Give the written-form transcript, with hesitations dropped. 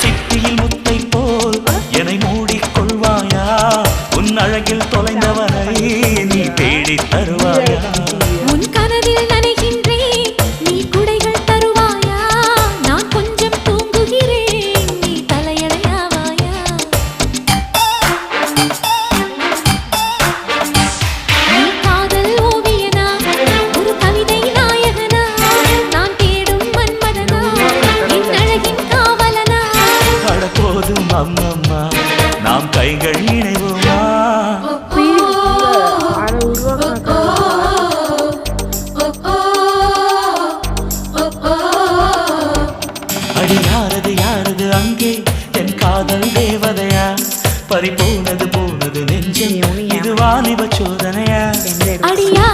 சிப்பியில் முத்தை போல் என்னை மூடிக்கொள்வாயா உன் அழகில் தொலைந்தவரை நீ தேடி தருவாயா உன் கனவில் நனைகின்றேன் நீ குடைகள் தருவாயா நான் கொஞ்சம் தூங்குகிறேன் நீ தலையணையாவாயா நீ காதல் ஓவியனா ஒரு கவிதை நாயகனா நான் தேடும் மன்மதனா என் அழகின் காவலனா அட போதும் அம்மம்மா நாம் கைகள் இணைவோமா அடி யாரது அங்கே என் காதல் தேவதையா பறி போனது நெஞ்சம் இது வாலிப சோதனையா அடியா